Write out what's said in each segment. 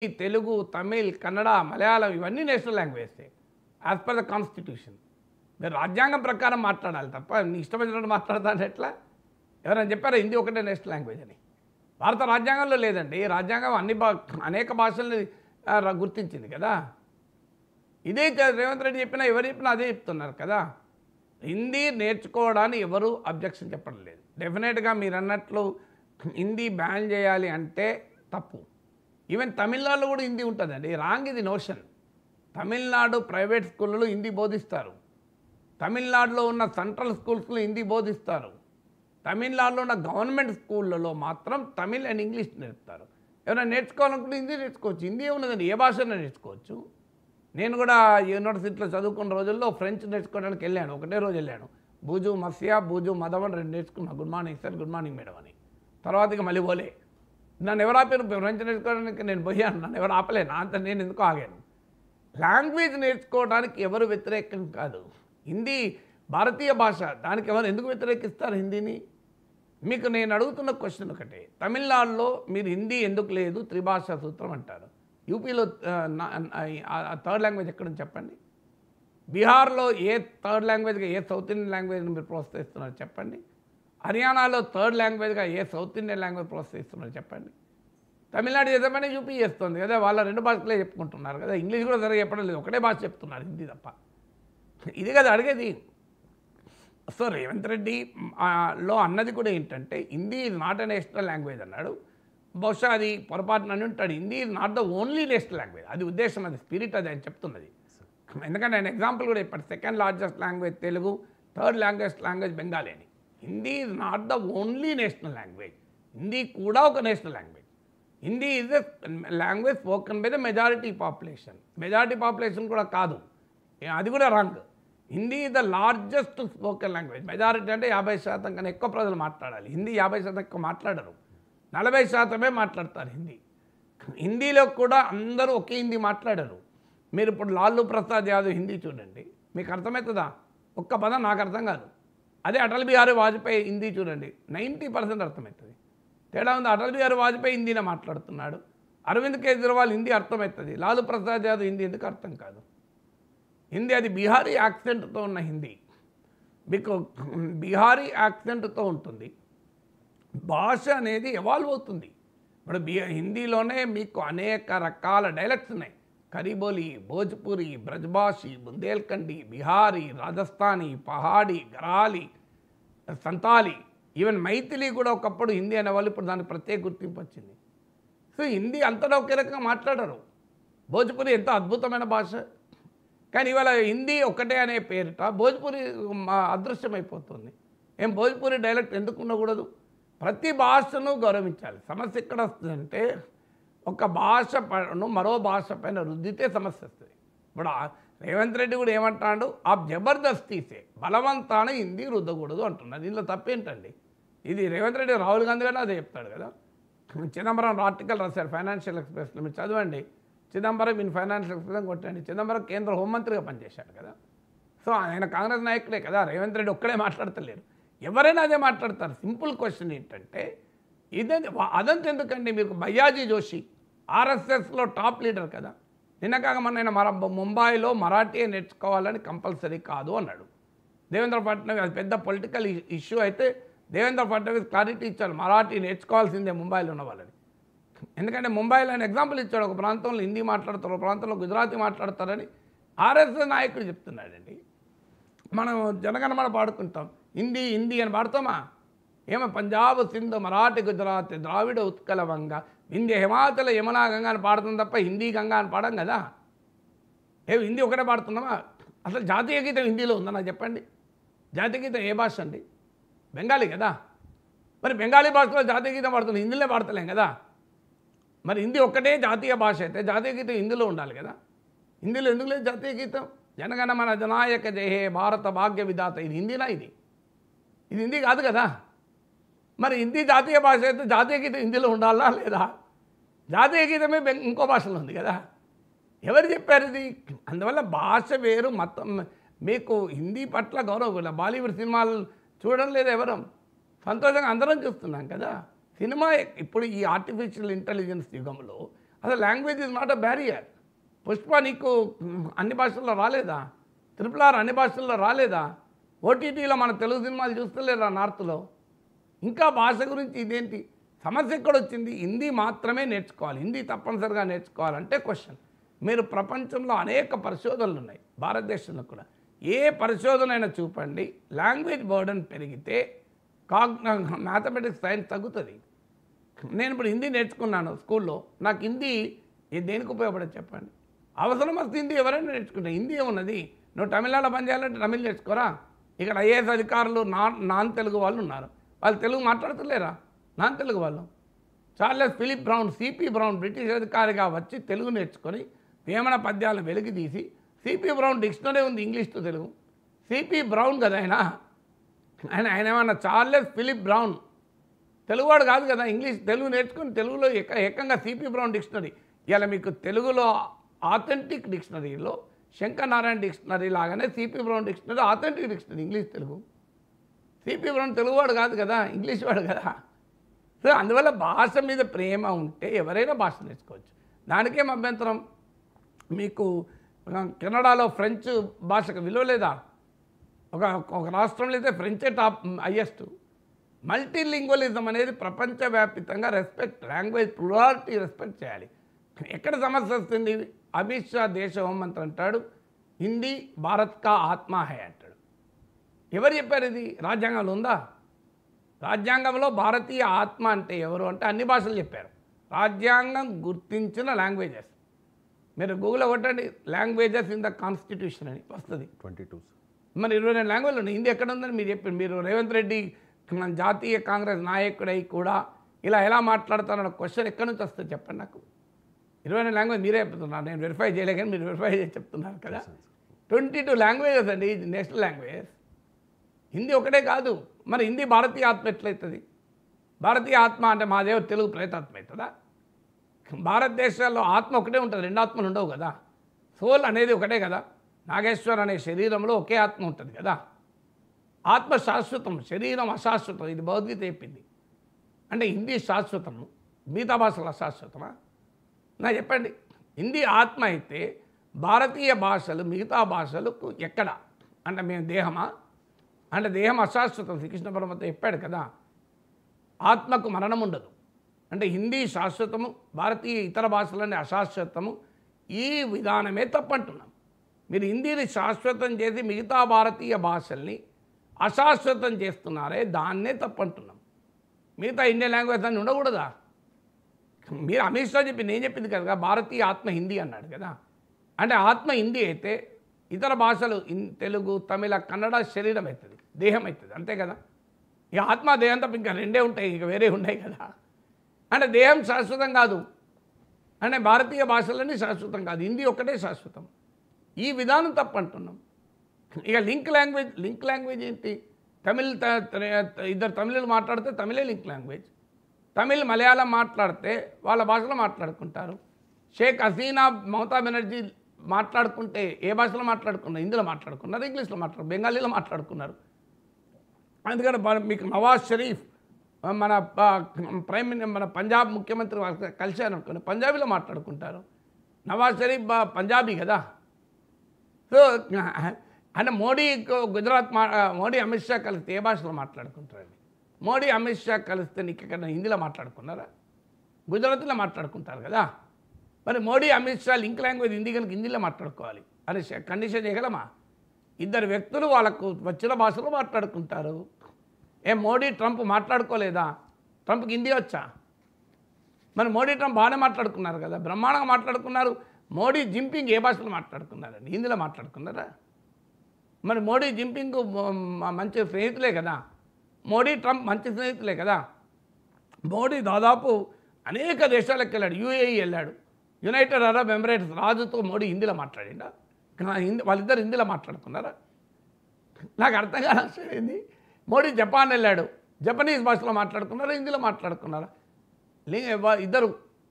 తెలుగు, తమిళ్, కన్నడ, మలయాళం ఇవన్నీ నేషనల్ లాంగ్వేజెసే as per the constitution. మీరు రాజ్యాంగం ప్రకారం మాట్లాడాలి తప్ప నీ ఇష్టం వచ్చినట్టు మాట్లాడతాను ఎట్లా? ఎవరైనా చెప్పారా హిందీ ఒకటే నేషనల్ లాంగ్వేజ్ అని? భారత రాజ్యాంగంలో లేదండి. రాజ్యాంగం అనేక భాషల్ని గుర్తించింది కదా. ఇదే రేవంత్ రెడ్డి చెప్పినా ఎవరు చెప్పినా అదే చెప్తున్నారు కదా. హిందీ నేర్చుకోవడానికి ఎవరు అబ్జెక్షన్ చెప్పడం లేదు. డెఫినెట్గా మీరు అన్నట్లు హిందీ బ్యాన్ చేయాలి అంటే తప్పు. ఈవెన్ తమిళనాడులో కూడా హిందీ ఉంటుందండి. రాంగ్ ఇది నోషన్. తమిళనాడు ప్రైవేట్ స్కూళ్ళలో హిందీ బోధిస్తారు. తమిళనాడులో ఉన్న సెంట్రల్ స్కూల్స్లో హిందీ బోధిస్తారు. తమిళనాడులో ఉన్న గవర్నమెంట్ స్కూళ్ళలో మాత్రం తమిళ్ అండ్ ఇంగ్లీష్ నేర్పుతారు. ఎవరైనా నేర్చుకోవాలనుకుంటే హిందీ నేర్చుకోవచ్చు. హిందీ ఉన్నదండి, ఏ భాషను నేర్చుకోవచ్చు. నేను కూడా యూనివర్సిటీలో చదువుకున్న రోజుల్లో ఫ్రెంచ్ నేర్చుకోవడానికి వెళ్ళాను. ఒకటే రోజు వెళ్ళాను. బూజు మస్యా, బూజు మదవన్ 2 నేర్చుకున్నా. Good morning sir, good morning madam అని. తర్వాత ఇక మళ్ళీ పోలే. నన్ను ఎవరు ఆపారు? ఫ్రెంచ్ నేర్చుకోవడానికి నేను పోయాను. నన్ను ఎవరు ఆపలేను. అంత నేను ఎందుకు ఆగాను? లాంగ్వేజ్ నేర్చుకోవడానికి ఎవరు వ్యతిరేకం కాదు. హిందీ భారతీయ భాష, దానికి ఎవరు ఎందుకు వ్యతిరేకిస్తారు హిందీని? మీకు నేను అడుగుతున్న క్వశ్చన్ ఒకటే. తమిళనాడులో మీరు హిందీ ఎందుకు లేదు? త్రిభాషా సూత్రం అంటారు. యూపీలో థర్డ్ లాంగ్వేజ్ ఎక్కడుంది చెప్పండి. బీహార్లో ఏ థర్డ్ లాంగ్వేజ్గా ఏ సౌత్ ఇండియన్ లాంగ్వేజ్ని మీరు ప్రోత్సహిస్తున్నారు చెప్పండి. హర్యానాలో థర్డ్ లాంగ్వేజ్గా ఏ సౌత్ ఇండియన్ లాంగ్వేజ్ ప్రోత్సహిస్తున్నారు చెప్పండి. తమిళనాడు చేద్దామని యూపీ చేస్తుంది కదా. వాళ్ళ 2 భాషలే చెప్పుకుంటున్నారు కదా. ఇంగ్లీష్ కూడా సరిగా చెప్పడం లేదు, ఒకటే భాష చెప్తున్నారు, హిందీ తప్ప. ఇది కదా అడిగేది. సో రేవంత్ రెడ్డి లో అన్నది కూడా ఏంటంటే Hindi is not a national language అన్నాడు. బహుశా అది పొరపాటున అని ఉంటాడు. Hindi is not the only national language. అది ఉద్దేశం, అది స్పిరిట్, అది అని చెప్తున్నది. ఎందుకంటే నేను ఎగ్జాంపుల్ కూడా చెప్పాను. 2nd largest language Telugu, 3rd largest language Bengali అని. Hindi is not the only national language. Hindi కూడా ఒక national language. Hindi is a language spoken by the majority population. Majority population కూడా కాదు, అది కూడా wrong. Hindi is the largest spoken language. Majority అంటే 50% కన్నా ఎక్కువ ప్రజలు మాట్లాడాలి. హిందీ 50% ఎక్కువ మాట్లాడరు, 40% మాట్లాడతారు హిందీ. హిందీలో కూడా అందరూ ఒకే హిందీ మాట్లాడరు. మీరు ఇప్పుడు లాలూ ప్రసాద్ యాదవ్ హిందీ చూడండి, మీకు అర్థమవుతుందా? ఒక్క పదం నాకు అర్థం కాదు. అదే అటల్ బిహారీ వాజ్పేయి హిందీ చూడండి, 90% అర్థమవుతుంది. తేడా ఉంది. అటల్ బిహారీ వాజ్పేయి హిందీనే మాట్లాడుతున్నాడు. అరవింద్ కేజ్రీవాల్ హిందీ అర్థమవుతుంది. లాలూ ప్రసాద్ యాదవ్ హిందీ ఎందుకు అర్థం కాదు? హిందీ అది బీహారీ యాక్సెంట్తో ఉన్న హిందీ. మీకు బీహారీ యాక్సెంట్తో ఉంటుంది. భాష అనేది ఎవాల్వ్ అవుతుంది. ఇప్పుడు హిందీలోనే మీకు అనేక రకాల డైలెక్ట్స్ ఉన్నాయి. కరీబోలి, భోజ్పురి, బ్రజ్భాషి, బుందేల్ఖండి, బిహారీ, రాజస్థానీ, పహాడీ, గరాలి, సంతాలి, ఈవెన్ మైథిలి కూడా ఒకప్పుడు హిందీ అనేవాళ్ళు. ఇప్పుడు దానికి ప్రత్యేక గుర్తింపు వచ్చింది. సో హిందీ అంతటా ఒకే రకంగా మాట్లాడరు. భోజ్పురి ఎంతో అద్భుతమైన భాష, కానీ ఇవాళ హిందీ ఒకటే అనే పేరిట భోజ్పురి అదృశ్యమైపోతుంది. ఏం భోజ్పురి డైలెక్ట్ ఎందుకు ఉండకూడదు? ప్రతి భాషను గౌరవించాలి. సమస్య ఎక్కడ వస్తుందంటే ఒక భాష మరో భాష పైన రుద్దితే సమస్య వస్తుంది. ఇప్పుడు రేవంత్ రెడ్డి కూడా ఏమంటాడు? ఆ జబర్దస్తీసే బలవంతాన హిందీ రుద్దకూడదు అంటున్నారు. దీనిలో తప్పేంటండి? ఇది రేవంత్ రెడ్డి, రాహుల్ గాంధీ గారు అదే చెప్తాడు కదా. చిదంబరం ఆర్టికల్ రాశారు ఫైనాన్షియల్ ఎక్స్ప్రెస్లో, మీరు చదవండి. చిదంబరం ఇన్ ఫైనాన్షియల్ ఎక్స్ప్రెస్ కొట్టండి. చిదంబరం కేంద్ర హోంమంత్రిగా పనిచేశాడు కదా. సో ఆయన కాంగ్రెస్ నాయకుడే కదా. రేవంత్ రెడ్డి ఒక్కడే మాట్లాడతలేరు, ఎవరైనా అదే మాట్లాడతారు. సింపుల్ క్వశ్చన్ ఏంటంటే అదంతా ఎందుకండి? మీకు భయ్యాజీ జోషి ఆర్ఎస్ఎస్లో టాప్ లీడర్ కదా. నిన్న కాక మన ముంబైలో మరాఠీ నేర్చుకోవాలని కంపల్సరీ కాదు అన్నాడు దేవేంద్ర ఫడ్నవీస్. అది పెద్ద పొలిటికల్ ఇష్యూ అయితే దేవేంద్ర ఫడ్నవీస్ క్లారిటీ ఇచ్చాడు, మరాఠీ నేర్చుకోవాల్సిందే ముంబైలో ఉన్న వాళ్ళని. ఎందుకంటే ముంబైలో ఆయన ఎగ్జాంపుల్ ఇచ్చాడు. ఒక ప్రాంతంలో హిందీ మాట్లాడతారు, ఒక ప్రాంతంలో గుజరాతీ మాట్లాడతారని ఆర్ఎస్ఎస్ నాయకుడు చెప్తున్నాడండి. మనం జనగణమన పాడుకుంటాం, హిందీ హిందీ అని పాడతామా? ఏమో పంజాబ్, సింధ్, మరాఠీ, గుజరాత్, ద్రావిడ, ఉత్కల, వంగ, వింధ్య, హిమాచల, యమునా, గంగా అని పాడుతుంది తప్ప హిందీ గంగా అని పాడం కదా. హిందీ ఒకటే పాడుతున్నామా? అసలు జాతీయ గీతం హిందీలో ఉందా నాకు చెప్పండి. జాతీయ గీతం ఏ భాష అండి? బెంగాలీ కదా. మరి బెంగాలీ భాషలో జాతీయ గీతం పాడుతున్నాం, హిందీలో పాడతలేం కదా. మరి హిందీ ఒక్కటే జాతీయ భాష అయితే జాతీయ గీతం హిందీలో ఉండాలి కదా. హిందీలో ఎందుకు లేదు జాతీయ గీతం? జనగణమన జనాయక జయ హే భారత భాగ్య విధాత, ఇది హిందీనా? ఇది హిందీ కాదు కదా. మరి హిందీ జాతీయ భాష అయితే జాతీయ గీతం హిందీలో ఉండాలా లేదా? జాతీయ గీతమే ఇంకో భాషలో ఉంది కదా. ఎవరు చెప్పారు ఇది? అందువల్ల భాష వేరు, మతం. మీకు హిందీ పట్ల గౌరవం. బాలీవుడ్ సినిమాలు చూడడం లేదు ఎవరు? సంతోషంగా అందరం చూస్తున్నాం కదా. సినిమా ఇప్పుడు ఈ ఆర్టిఫిషియల్ ఇంటెలిజెన్స్ యుగంలో అసలు language is not a barrier. Pushpa నీకు అన్ని భాషల్లో రాలేదా? ట్రిపుల్ ఆర్ అన్ని భాషల్లో రాలేదా? ఓటీటీలో మన తెలుగు సినిమాలు చూస్తలేరా నార్త్లో? ఇంకా భాష గురించి ఇదేంటి సమస్య? ఎక్కడొచ్చింది? హిందీ మాత్రమే నేర్చుకోవాలి, హిందీ తప్పనిసరిగా నేర్చుకోవాలంటే క్వశ్చన్. మీరు ప్రపంచంలో అనేక పరిశోధనలు ఉన్నాయి, భారతదేశంలో కూడా. ఏ పరిశోధన అయినా చూపండి, లాంగ్వేజ్ బర్డన్ పెరిగితే మ్యాథమెటిక్స్ సైన్స్ తగ్గుతుంది. నేను ఇప్పుడు హిందీ నేర్చుకున్నాను స్కూల్లో, నాకు హిందీ దేనికి ఉపయోగపడదు చెప్పండి? అవసరం వస్తే హిందీ ఎవరైనా నేర్చుకుంటారు. హిందీ ఏమున్నది? నువ్వు తమిళనాడులో పని చేయాలంటే తమిళ్ నేర్చుకోరా? ఇక్కడ ఐఏఎస్ అధికారులు నాన్ తెలుగు వాళ్ళు ఉన్నారు, వాళ్ళు తెలుగు మాట్లాడుతలేరా? నాన్ తెలుగు వాళ్ళు. Charles Philip Brown, CP Brown British అధికారిగా వచ్చి తెలుగు నేర్చుకొని వేమన పద్యాలను వెలికి తీసి, సిపి బ్రౌన్ డిక్షనరీ ఉంది English to Telugu. CP Brown కదా ఆయన ఏమన్నా చార్లెస్ ఫిలిప్ బ్రౌన్ తెలుగువాడు కాదు కదా. తెలుగు నేర్చుకుని తెలుగులో ఏకంగా సిపి బ్రౌన్ డిక్షనరీ. ఇలా మీకు తెలుగులో ఆథెంటిక్ డిక్షనరీలో శంకరనారాయణ డిక్షనరీ లాగానే CP Brown dictionary authentic dictionary English Telugu. CP brown తెలుగువాడు కాదు కదా, ఇంగ్లీష్ వాడు కదా. సో అందువల్ల భాష మీద ప్రేమ ఉంటే ఎవరైనా భాష నేర్చుకోవచ్చు, దానికేం అభ్యంతరం. మీకు కెనడాలో ఫ్రెంచ్ భాషకు విలువ లేదా? ఒక రాష్ట్రంలో అయితే ఫ్రెంచే టాప్ హైయెస్ట్. మల్టీలింగ్వలిజం అనేది ప్రపంచవ్యాప్తంగా రెస్పెక్ట్, లాంగ్వేజ్ ప్లూరాలిటీ రెస్పెక్ట్ చేయాలి. ఎక్కడ సమస్య వస్తుంది? అమిత్ షా దేశ హోంమంత్రి అంటాడు హిందీ భారత్ కా ఆత్మ హై అంటాడు. ఎవరు చెప్పారు ఇది? రాజ్యాంగంలో ఉందా? రాజ్యాంగంలో భారతీయ ఆత్మ అంటే ఎవరు అంటే అన్ని భాషలు చెప్పారు. రాజ్యాంగం గుర్తించిన లాంగ్వేజెస్. మీరు గూగుల్లో కొట్టండి లాంగ్వేజెస్ ఇన్ ద కాన్స్టిట్యూషన్ అని వస్తుంది. 22. మరి 22 లాంగ్వేజ్లు ఉన్నాయి. హిందీ ఎక్కడ ఉందని మీరు చెప్పారు. మీరు రేవంత్ రెడ్డి మన జాతీయ కాంగ్రెస్ నాయకుడై కూడా ఇలా ఎలా మాట్లాడతారన్న క్వశ్చన్ ఎక్కడి నుంచి వస్తుంది చెప్పండి నాకు. 22 లాంగ్వేజ్ మీరే చెప్తున్నారు, నేను వెరిఫై చేయలే కానీ మీరు వెరిఫై చేసి చెప్తున్నారు కదా. 22 లాంగ్వేజెస్ అండి, ఇది నేషనల్ లాంగ్వేజ్. హిందీ ఒకటే కాదు. మరి హిందీ భారతీయ ఆత్మ ఎట్లయితుంది? భారతీయ ఆత్మ అంటే మా దేవుడు తెలుగు ప్రేతాత్మ అవుతుందా? భారతదేశాల్లో ఆత్మ ఒకటే ఉంటుంది, రెండు ఆత్మలు ఉండవు కదా. సోల్ అనేది ఒకటే కదా. నాగేశ్వర్ అనే శరీరంలో ఒకే ఆత్మ ఉంటుంది కదా. ఆత్మ శాశ్వతం, శరీరం అశాశ్వతం, ఇది భగవద్గీత చెప్పింది. అంటే హిందీ శాశ్వతము, మిగతా భాషలు అశాశ్వతమా? నా చెప్పండి. హిందీ ఆత్మ అయితే భారతీయ భాషలు మిగతా భాషలకు ఎక్కడ? అంటే మేము దేహమా? అంటే దేహం అశాశ్వతం. శ్రీకృష్ణ పరమాత్మ చెప్పాడు కదా, ఆత్మకు మరణం ఉండదు. అంటే హిందీ శాశ్వతము, భారతీయ ఇతర భాషలన్నీ అశాశ్వతము. ఈ విధానమే తప్పంటున్నాం. మీరు హిందీని శాశ్వతం చేసి మిగతా భారతీయ భాషల్ని అశాశ్వతం చేస్తున్నారే, దాన్నే తప్పంటున్నాం. మిగతా ఇండియన్ లాంగ్వేజ్ అన్నీ ఉండకూడదా? మీరు అమిత్ షా చెప్పి నేను చెప్పింది కదా, భారతీయ ఆత్మ హిందీ అన్నాడు కదా. అంటే ఆత్మ హిందీ అయితే ఇతర భాషలు తెలుగు, తమిళ, కన్నడ శరీరం అవుతుంది, దేహం అవుతుంది, అంతే కదా. ఇక ఆత్మ దేహం తప్ప ఇంకా రెండే ఉంటాయి, ఇక వేరే ఉన్నాయి కదా. అంటే దేహం శాశ్వతం కాదు, అంటే భారతీయ భాషలన్నీ శాశ్వతం కాదు, హిందీ ఒక్కటే శాశ్వతం. ఈ విధానం తప్పంటున్నాం. ఇక లింక్ లాంగ్వేజ్ ఏంటి? ఇద్దరు తమిళులు మాట్లాడితే తమిళే లింక్ లాంగ్వేజ్. తమిళ్ మలయాళం మాట్లాడితే వాళ్ళ భాషలో మాట్లాడుకుంటారు. షేక్ హసీనా, మమతా బెనర్జీ మాట్లాడుకుంటే ఏ భాషలో మాట్లాడుకున్నారు? హిందీలో మాట్లాడుకున్నారు, ఇంగ్లీష్లో మాట్లాడుకున్నారు, బెంగాలీలో మాట్లాడుకున్నారు. అందుకని మీకు నవాజ్ షరీఫ్ మన మన పంజాబ్ ముఖ్యమంత్రి కలిశారు అనుకోండి, పంజాబీలో మాట్లాడుకుంటారు. నవాజ్ షరీఫ్ పంజాబీ కదా. సో అంటే మోడీ గుజరాత్ మోడీ అమిత్ షా కలిస్తే ఏ భాషలో మాట్లాడుకుంటారండి? మోడీ అమిత్ షా కలిస్తే నీకు ఎక్కడ హిందీలో మాట్లాడుకున్నారా? గుజరాతీలో మాట్లాడుకుంటారు కదా. మరి మోడీ అమిత్ షా లింక్ లాంగ్వేజ్ హిందీ కనుక హిందీలో మాట్లాడుకోవాలి అని కండిషన్ చేయగలమా? ఇద్దరు వ్యక్తులు వాళ్ళకు వచ్చిన భాషలో మాట్లాడుకుంటారు. మోడీ ట్రంప్ మాట్లాడుకోలేదా? ట్రంప్కి హిందీ వచ్చా? మరి మోడీ ట్రంప్ బాగానే మాట్లాడుకున్నారు కదా, బ్రహ్మాండంగా మాట్లాడుకున్నారు. మోడీ జింపింగ్ ఏ భాషలో మాట్లాడుకున్నారండి? హిందీలో మాట్లాడుకున్నారా? మరి మోడీ జింపింగ్ మంచి స్నేహితులే కదా, మోడీ ట్రంప్ మంచి స్నేహితులే కదా. మోడీ దాదాపు అనేక దేశాలకు వెళ్ళాడు, యూఏఈ వెళ్ళాడు, యునైటెడ్ అరబ్ ఎమిరేట్స్ రాజుతో మోడీ హిందీలో మాట్లాడిండా? వాళ్ళిద్దరు హిందీలో మాట్లాడుకున్నారా? నాకు అర్థం కాలేదు. మోడీ జపాన్ వెళ్ళాడు, జపనీస్ భాషలో మాట్లాడుకున్నారా, హిందీలో మాట్లాడుకున్నారా? ఇద్దరు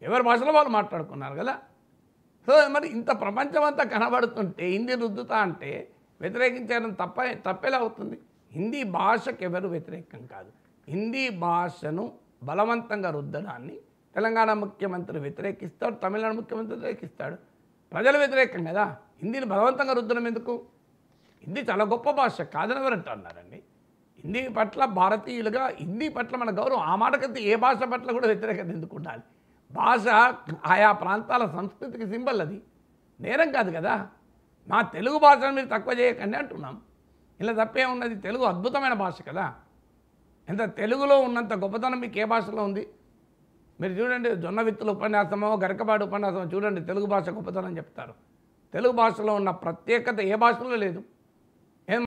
ఎవరి భాషలో వాళ్ళు మాట్లాడుకున్నారు కదా. సో మరి ఇంత ప్రపంచం అంతా కనబడుతుంటే హిందీ రుద్దుతా అంటే వ్యతిరేకించడం తప్పేలా అవుతుంది? హిందీ భాషకు ఎవరు వ్యతిరేకం కాదు. హిందీ భాషను బలవంతంగా రుద్దడాన్ని తెలంగాణ ముఖ్యమంత్రి వ్యతిరేకిస్తాడు, తమిళనాడు ముఖ్యమంత్రి వ్యతిరేకిస్తాడు. ప్రజలు వ్యతిరేకం కదా. హిందీని బలవంతంగా రుద్దడం ఎందుకు? హిందీ చాలా గొప్ప భాష, కాదని ఎవరంట అన్నారండి. హిందీ పట్ల భారతీయులుగా హిందీ పట్ల మన గౌరవం. ఆ మాటకైతే ఏ భాష పట్ల కూడా వ్యతిరేకత ఎందుకు ఉండాలి? భాష ఆయా ప్రాంతాల సంస్కృతికి సింబల్, అది నేరం కాదు కదా. మా తెలుగు భాషను మీరు తక్కువ చేయకండి అంటున్నాం. ఇలా తప్పే ఉన్నది. తెలుగు అద్భుతమైన భాష కదా. ఎంత తెలుగులో ఉన్నంత గొప్పతనం మీకు ఏ భాషలో ఉంది? మీరు చూడండి, జొన్న విత్తుల ఉపన్యాసమో గరకబాడు ఉపన్యాసమో చూడండి, తెలుగు భాష గొప్పతనం చెప్తారు. తెలుగు భాషలో ఉన్న ప్రత్యేకత ఏ భాషలో లేదు.